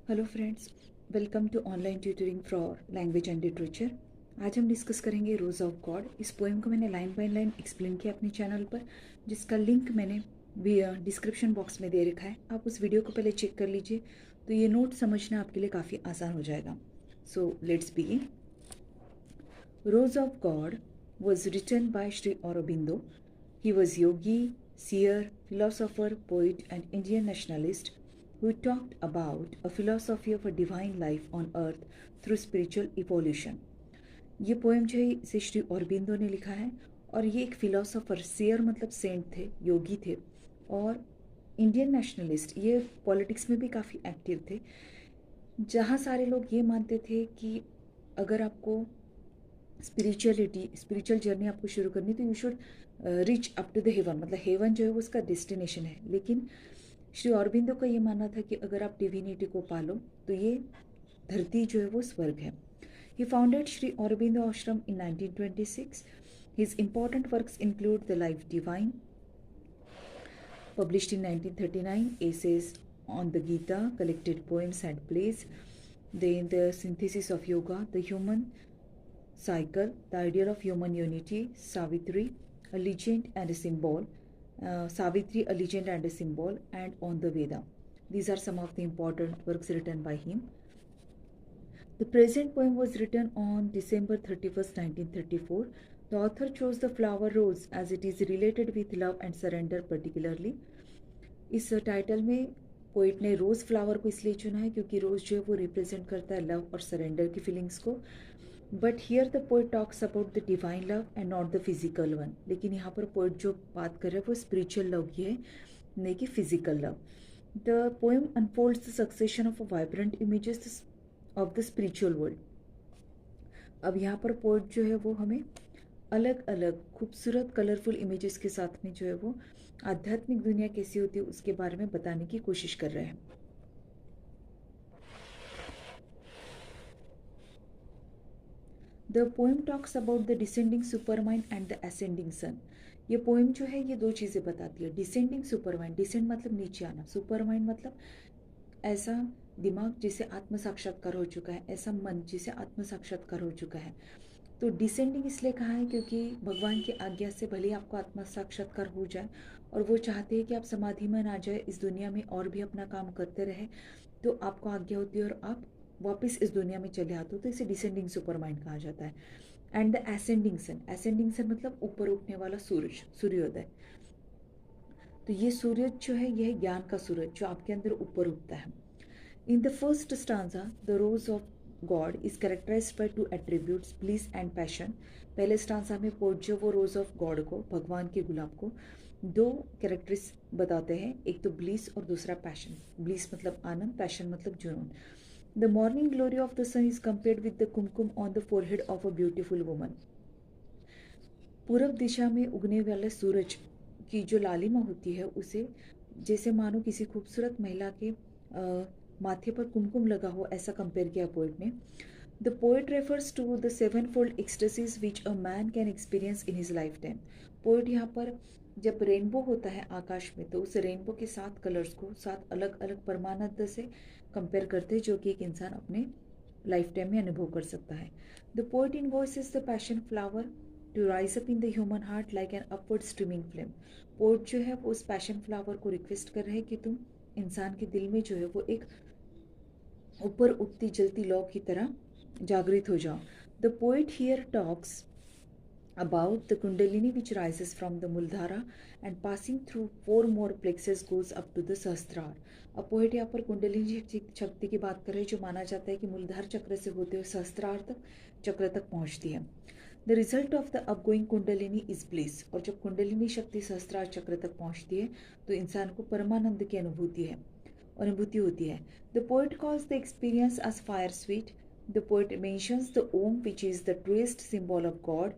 Hello friends, welcome to online tutoring for language and literature. आज हम discuss करेंगे rose of God. इस poem को मैंने लाइन बाय लाइन एक्सप्लेन किया अपने चैनल पर, जिसका लिंक मैंने भी डिस्क्रिप्शन बॉक्स में दे रखा है। आप उस वीडियो को पहले चेक कर लीजिए, तो ये नोट समझना आपके लिए काफ़ी आसान हो जाएगा। So let's begin. Rose of God was written by Sri Aurobindo. He was yogi, seer, philosopher, poet, and Indian nationalist who talked about a philosophy of a divine life on earth through spiritual evolution. ये poem जो है इसे श्री औरबिंदो ने लिखा है, और ये एक फिलोसोफर, सेयर मतलब सेंट थे, योगी थे, और इंडियन नेशनलिस्ट, ये पॉलिटिक्स में भी काफ़ी एक्टिव थे। जहाँ सारे लोग ये मानते थे कि अगर आपको स्पिरिचुअल जर्नी आपको शुरू करनी तो you should reach up to the heaven, मतलब हेवन जो है वो उसका डेस्टिनेशन है। लेकिन श्री अरबिंदो का ये मानना था कि अगर आप डिविनिटी को पालो तो ये धरती जो है वो स्वर्ग है। ही फाउंडेड श्री अरबिंदो आश्रम इन 1926. His important works include The Life Divine, published in 1939, essays on the Gita, collected poems and plays, then The Synthesis of Yoga, The Human Cycle, The Ideal of Human Unity, Savitri, A Legend and a Symbol, Savitri, A Legend and a Symbol, and On the Veda. These are some of the important works written by him. The present poem was written on December 31st, 1934. The author chose the flower rose as it is related with love and surrender particularly. इस title में poet ने rose flower को इसलिए चुना है क्योंकि रोज़ जो है वो रिप्रेजेंट करता है लव और सरेंडर की फीलिंग्स को। But here the poet talks about the divine love and not the physical one. लेकिन यहाँ पर पोइट जो बात कर रहा है वो स्पिरिचुअल लव की है, नहीं कि physical love. The poem unfolds the succession of a vibrant images of the spiritual world. अब यहाँ पर पोइट जो है वो हमें अलग अलग खूबसूरत कलरफुल इमेजेस के साथ में जो है वो आध्यात्मिक दुनिया कैसी होती है उसके बारे में बताने की कोशिश कर रहे हैं। The poem talks about the descending supermind and the ascending sun. ये पोएम जो है ये दो चीज़ें बताती है। डिसेंडिंग सुपरमाइंड, डिसेंड मतलब नीचे आना, सुपरमाइंड मतलब ऐसा दिमाग जिसे आत्म साक्षात्कार हो चुका है, ऐसा मन जिसे आत्म साक्षात्कार हो चुका है। तो डिसेंडिंग इसलिए कहा है क्योंकि भगवान की आज्ञा से भले ही आपको आत्म साक्षात्कार हो जाए और वो चाहते हैं कि आप समाधि में ना जाए, इस दुनिया में और भी अपना काम करते रहे, तो आपको आज्ञा होती है और आप वापस इस दुनिया में चले आते हो, तो इसे डिसेंडिंग सुपर माइंड कहा जाता है। एंड द असेंडिंग सन मतलब ऊपर उठने वाला सूरज, सूर्योदय। तो ये सूरज जो है यह ज्ञान का सूरज जो आपके अंदर ऊपर उठता है। In the first stanza the rose of God is characterised by two attributes, bliss and passion. पहले स्टांजा में पोइट जो वो रोज ऑफ गॉड को, भगवान के गुलाब को, दो कैरेक्टरिस बताते हैं, एक तो ब्लिस और दूसरा पैशन। ब्लिस मतलब आनंद, पैशन मतलब जुनून। The morning glory of the sun is compared with the kumkum on the forehead of a beautiful woman. पूरब दिशा में उगने वाले सूरज की जो लालिमा होती है उसे जैसे मानो किसी खूबसूरत महिला के माथे पर कुमकुम लगा हो, ऐसा कंपेयर किया पोइट ने। The poet refers to the sevenfold ecstasies which a man can experience in his lifetime. Poet यहाँ पर जब रेनबो होता है आकाश में तो उस रेनबो के 7 कलर्स को 7 अलग अलग परमानंद से कंपेयर करते हैं, जो कि एक इंसान अपने लाइफ टाइम में अनुभव कर सकता है। The poet invokes the passion flower to rise up in the human heart like an upward streaming flame. Poet जो है वो उस पैशन फ्लावर को रिक्वेस्ट कर रहे हैं कि तुम इंसान के दिल में जो है वो एक ऊपर उठती जलती लौ की तरह जागृत हो जाओ। The poet here talks about the kundalini which rises from the muladhara and passing through 4 more plexus goes up to the सहस्त्रार। अब पोइट यहाँ पर कुंडलिनी शक्ति की बात कर रहे हैं जो माना जाता है कि मूलधार चक्र से होते हुए सहस्त्रार तक चक्र तक पहुँचती है। The result of the अपगोइंग kundalini is bliss. और जब कुंडलिनी शक्ति सहस्त्रार चक्र तक पहुँचती है तो इंसान को परमानंद की अनुभूति होती है। The poet calls the experience as fire sweet. The poet mentions the Om which is the truest symbol of God,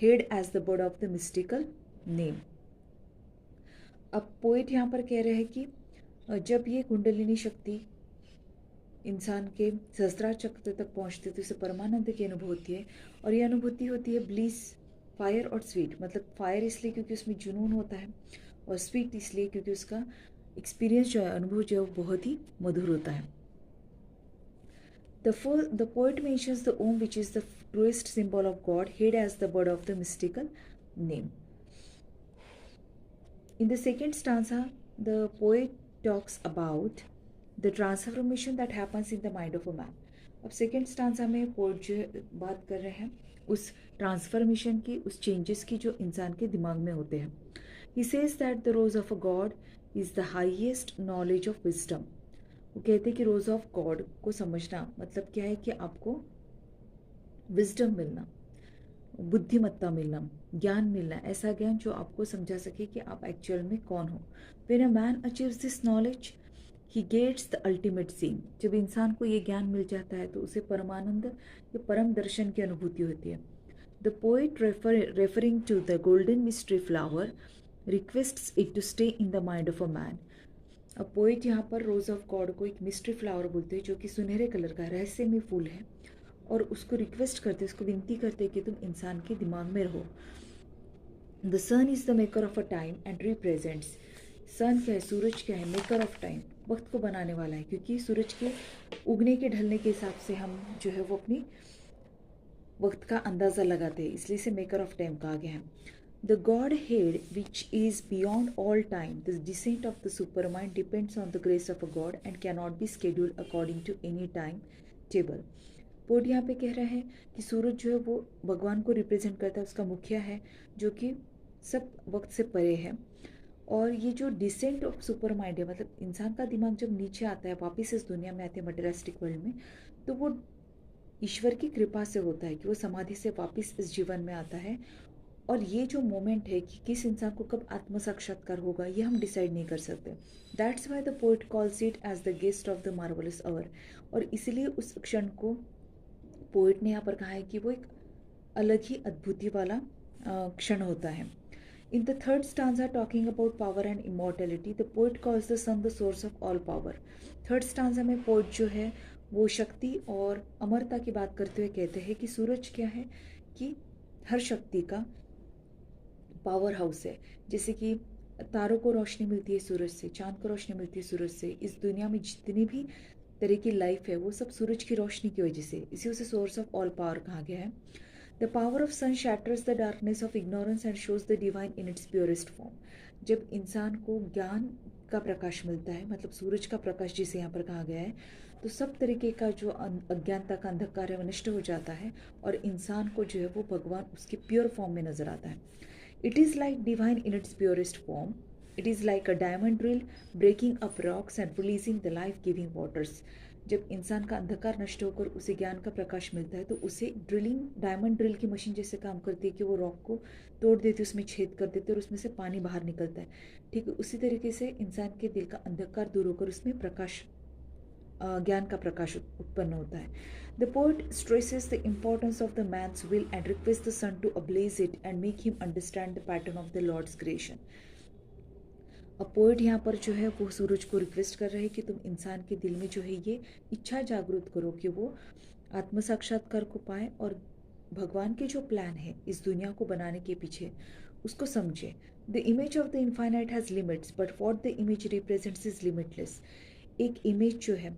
heard as the bird of the mystical name. अब पोइट यहाँ पर कह रहे हैं कि जब ये कुंडलिनी शक्ति इंसान के सहस्त्रार चक्र तक पहुँचती है तो इसे परमानंद की अनुभूति होती है, और ये अनुभूति होती है ब्लीस, फायर और स्वीट। मतलब फायर इसलिए क्योंकि उसमें जुनून होता है, और स्वीट इसलिए क्योंकि उसका एक्सपीरियंस जो है, अनुभव जो है वो बहुत ही मधुर होता है। The poet mentions the Om, which is the truest symbol of God, hid as the bird of the mystical name. In the second stanza, the poet talks about the transformation that happens in the mind of a man. अब second stanza में poet जो बात कर रहे हैं उस transformation की, उस चेंजेस की जो इंसान के दिमाग में होते हैं. He says that the rose of a god is the highest knowledge of wisdom. वो कहते हैं कि रोज ऑफ गॉड को समझना मतलब क्या है कि आपको विजडम मिलना, बुद्धिमत्ता मिलना, ज्ञान मिलना, ऐसा ज्ञान जो आपको समझा सके कि आप एक्चुअल में कौन हो. When a man achieves this knowledge, he gets the ultimate seeing. जब इंसान को ये ज्ञान मिल जाता है तो उसे परमानंद या परम दर्शन की अनुभूति होती है. The poet referring to the golden mystery flower requests it to stay in the mind of a man. अब पोएट यहाँ पर रोज ऑफ गॉड को एक मिस्ट्री फ्लावर बोलते हैं जो कि सुनहरे कलर का रहस्यमय फूल है, और उसको रिक्वेस्ट करते, उसको विनती करते कि तुम इंसान के दिमाग में रहो. The sun is the maker of a time and represents. Sun क्या है, सूरज क्या है, मेकर ऑफ टाइम, वक्त को बनाने वाला है, क्योंकि सूरज के उगने के ढलने के हिसाब से हम जो है वो अपनी वक्त का अंदाज़ा लगाते हैं, इसलिए इसे मेकर ऑफ टाइम कहा गया है. The Godhead, which is beyond all time, the descent of the supermind depends on the grace of a God and cannot be scheduled according to any time table. Poet यहाँ पे कह रहा है कि सूरज जो है वो भगवान को रिप्रेजेंट करता है, उसका मुखिया है जो कि सब वक्त से परे है. और ये जो डिसेंट ऑफ सुपर माइंड है, मतलब इंसान का दिमाग जब नीचे आता है, वापस इस दुनिया में आते हैं मटेरियलिस्टिक वर्ल्ड में, तो वो ईश्वर की कृपा से होता है कि वो समाधि से वापस इस जीवन में आता है. और ये जो मोमेंट है कि किस इंसान को कब आत्म साक्षात्कार होगा, ये हम डिसाइड नहीं कर सकते. That's why the poet calls it as the guest of the marvellous hour. और इसलिए उस क्षण को पोइट ने यहाँ पर कहा है कि वो एक अलग ही अद्भुति वाला क्षण होता है. In the third stanza talking about power and immortality, the poet calls the sun the source of all power. Third stanza में पोइट जो है वो शक्ति और अमरता की बात करते हुए कहते हैं कि सूरज क्या है, कि हर शक्ति का पावर हाउस है. जैसे कि तारों को रोशनी मिलती है सूरज से, चांद को रोशनी मिलती है सूरज से, इस दुनिया में जितनी भी तरह की लाइफ है वो सब सूरज की रोशनी की वजह से, इसी उसे सोर्स ऑफ ऑल पावर कहा गया है. The power of sun shatters the darkness of ignorance and shows the divine in its purest form. जब इंसान को ज्ञान का प्रकाश मिलता है, मतलब सूरज का प्रकाश जिसे यहाँ पर कहा गया है, तो सब तरीके का जो अज्ञानता का अंधकार है वो नष्ट हो जाता है और इंसान को जो है वो भगवान उसके प्योर फॉर्म में नजर आता है. It is like divine in its purest form. It is like a diamond drill breaking up rocks and releasing the life-giving waters. जब इंसान का अंधकार नष्ट होकर उसे ज्ञान का प्रकाश मिलता है तो उसे ड्रिलिंग, डायमंड ड्रिल की मशीन जैसे काम करती है कि वो रॉक को तोड़ देती है, उसमें छेद कर देती है और उसमें से पानी बाहर निकलता है. ठीक है, उसी तरीके से इंसान के दिल का अंधकार दूर होकर उसमें प्रकाश, ज्ञान का प्रकाश उत्पन्न होता है. The poet stresses the importance of the man's will and requests the sun to ablaze it and make him understand the pattern of the Lord's creation. अब पोएट यहाँ पर जो है वो सूरज को रिक्वेस्ट कर रहे हैं कि तुम इंसान के दिल में जो है ये इच्छा जागृत करो कि वो आत्म साक्षात्कार को पाए और भगवान के जो प्लान है इस दुनिया को बनाने के पीछे उसको समझे. The image of the infinite has limits but what the image represents is limitless. एक इमेज जो है,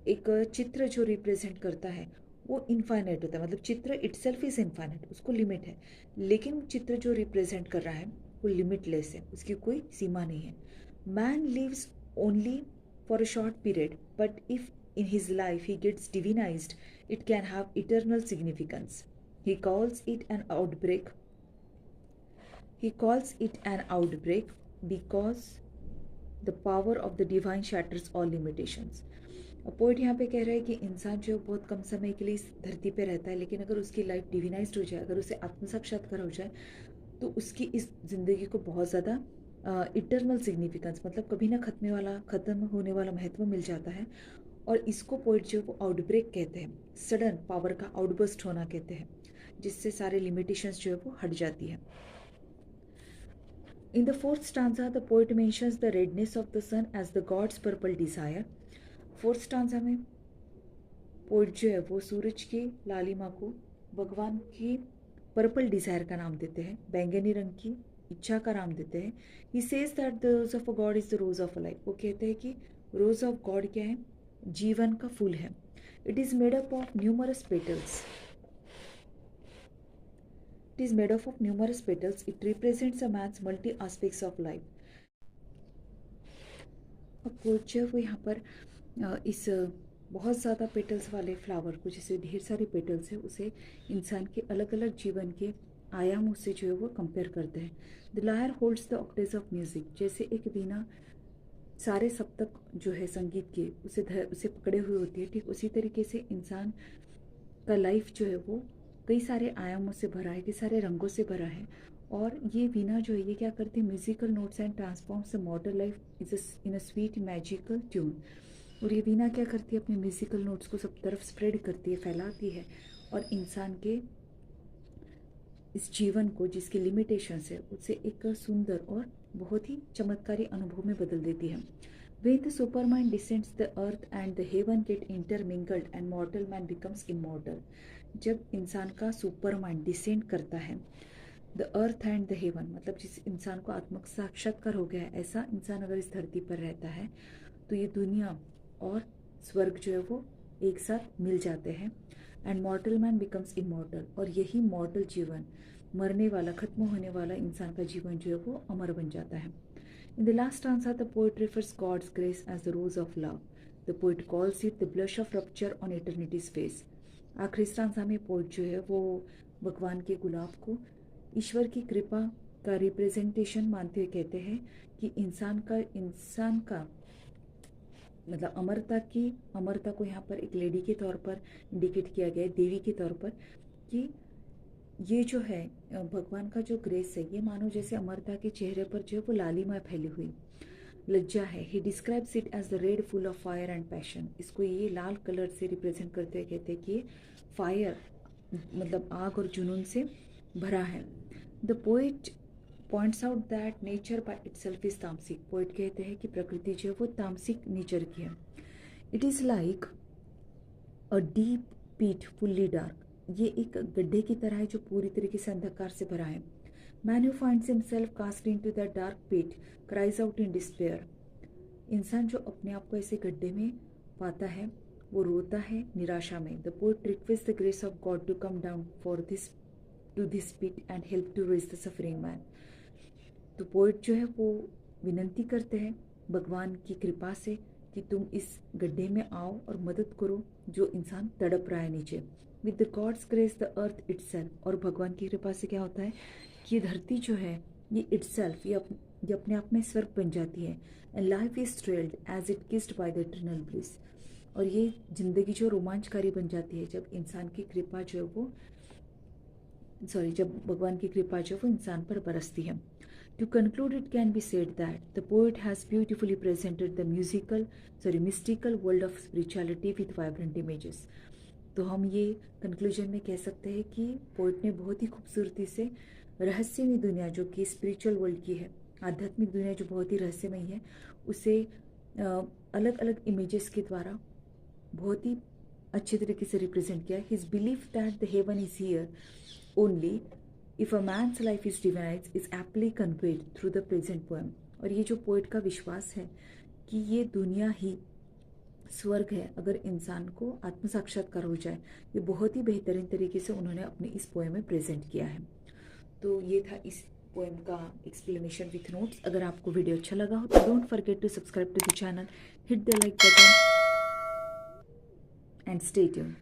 एक चित्र जो रिप्रेजेंट करता है वो इनफाइनाइट होता है, मतलब चित्र इटसेल्फ इज इनफाइनाइट, उसको लिमिट है, लेकिन चित्र जो रिप्रेजेंट कर रहा है वो लिमिटलेस है, उसकी कोई सीमा नहीं है. Man lives only for a short period but if in his life he gets divinised it can have eternal significance. He calls it an outbreak. He calls it an outbreak because the power of the divine shatters all limitations. Poet यहाँ पे कह रहा है कि इंसान जो बहुत कम समय के लिए इस धरती पे रहता है, लेकिन अगर उसकी लाइफ डिविनाइज्ड हो जाए, अगर उसे आत्म साक्षात्कार हो जाए तो उसकी इस ज़िंदगी को बहुत ज़्यादा इटर्नल सिग्निफिकेंस, मतलब कभी ना ख़त्म होने वाला महत्व मिल जाता है. और इसको पोइट जो वो आउटब्रेक कहते हैं, सडन पावर का आउटबर्स्ट होना कहते हैं, जिससे सारे लिमिटेशंस जो है वो हट जाती है. In the fourth stanza, the poet mentions the redness of the sun as the god's purple desire. Fourth stanza में पोइट जो है वो सूरज की लालिमा को भगवान की पर्पल डिजायर का नाम देते हैं, बैंगनी रंग की इच्छा का नाम देते हैं. He says that the rose of a God is the rose of a life. वो कहते हैं कि रोज ऑफ गॉड क्या है, जीवन का फूल है. It is made up of numerous petals. It is made up of numerous petals. It represents a man's multi aspects of life. अब पोएट जो है वो यहाँ पर इस बहुत ज़्यादा पेटल्स वाले फ्लावर को, जैसे ढेर सारी पेटल्स है, उसे इंसान के अलग अलग जीवन के आयामों से जो है वो कंपेयर करते हैं. The lyre holds the octaves of music. जैसे एक वीणा सारे सप्तक जो है संगीत के उसे पकड़े हुए होती है, ठीक उसी तरीके से इंसान का लाइफ जो है वो कई सारे आयामों से भरा है, कई सारे रंगों से भरा है. और ये वीणा जो है ये क्या करती है, musical notes and transforms the modern life in a sweet magical tune. और ये वीणा क्या करती है, अपने म्यूजिकल नोट्स को सब तरफ स्प्रेड करती है, फैलाती है, और इंसान के इस जीवन को, जिसकी लिमिटेशंस है, उससे एक सुंदर और बहुत ही चमत्कारी अनुभव में बदल देती है. When the supermind descends, the earth and the heaven get intermingled and mortal man becomes immortal. जब इंसान का सुपर माइंड डिसेंड करता है, the earth and the heaven, मतलब जिस इंसान को आत्मक साक्षात्कार हो गया है, ऐसा इंसान अगर इस धरती पर रहता है तो ये दुनिया और स्वर्ग जो है वो एक साथ मिल जाते हैं. And मॉर्टल man becomes immortal. और यही मॉर्टल जीवन, मरने वाला, खत्म होने वाला इंसान का जीवन जो है वो अमर बन जाता है. In the last stanza, the poet refers God's grace as the rose of love. The poet calls it the blush of rupture on eternity's face. आखिरी स्टांसा में पोइट जो है वो भगवान के गुलाब को ईश्वर की कृपा का रिप्रेजेंटेशन मानते हुए कहते हैं कि इंसान का मतलब अमरता को यहाँ पर एक लेडी के तौर पर इंडिकेट किया गया है, देवी के तौर पर, कि ये जो है भगवान का जो ग्रेस है, ये मानो जैसे अमरता के चेहरे पर जो है वो लालिमा फैली हुई लज्जा है. He describes it as the red full of fire and passion. इसको ये लाल कलर से रिप्रेजेंट करते हुए कहते हैं कि ये फायर मतलब आग और जुनून से भरा है. The poet points out that nature by itself is तामसिक. पोइट कहते हैं कि प्रकृति जो है वो तामसिक नेचर की है. It is like a deep पीट फुल्ली डार्क. ये एक गड्ढे की तरह है जो पूरी तरीके से अंधकार से भरा है. Man who finds himself cast into that dark pit cries out in despair. इंसान जो अपने आप को ऐसे गड्ढे में पाता है वो रोता है निराशा में. The poet request the grace of God to come down to this pit and help to raise the suffering man. तो पोएट जो है वो विनंती करते हैं भगवान की कृपा से कि तुम इस गड्ढे में आओ और मदद करो जो इंसान तड़प रहा है नीचे. With the gods grace the earth itself. और भगवान की कृपा से क्या होता है कि ये धरती जो है ये इटसेल्फ ये अपने आप में स्वर्ग बन जाती है. And life is thrilled as it kissed by the eternal bliss. और ये जिंदगी जो रोमांचकारी बन जाती है जब इंसान की कृपा जो है वो जब भगवान की कृपा जो वो इंसान पर बरसती है. To conclude, it can be said that the poet has beautifully presented the mystical world of spirituality with vibrant images. तो हम ये कंक्लूजन में कह सकते हैं कि पोइट ने बहुत ही खूबसूरती से रहस्यमय दुनिया जो कि स्पिरिचुअल वर्ल्ड की है, आध्यात्मिक दुनिया जो बहुत ही रहस्यमयी है, उसे अलग अलग इमेजेस के द्वारा बहुत ही अच्छे तरीके से रिप्रेजेंट किया. His believe that the heaven is here only if a man's life is divide is aptly conveyed through the present poem. और ये जो पोइट का विश्वास है कि ये दुनिया ही स्वर्ग है अगर इंसान को आत्म साक्षात्कार हो जाए, ये बहुत ही बेहतरीन तरीके से उन्होंने अपने इस पोएम में प्रेजेंट किया है. तो ये था इस पोएम का एक्सप्लेनेशन विथ नोट्स. अगर आपको वीडियो अच्छा लगा हो तो don't forget to subscribe to the channel, hit the like button and stay tuned.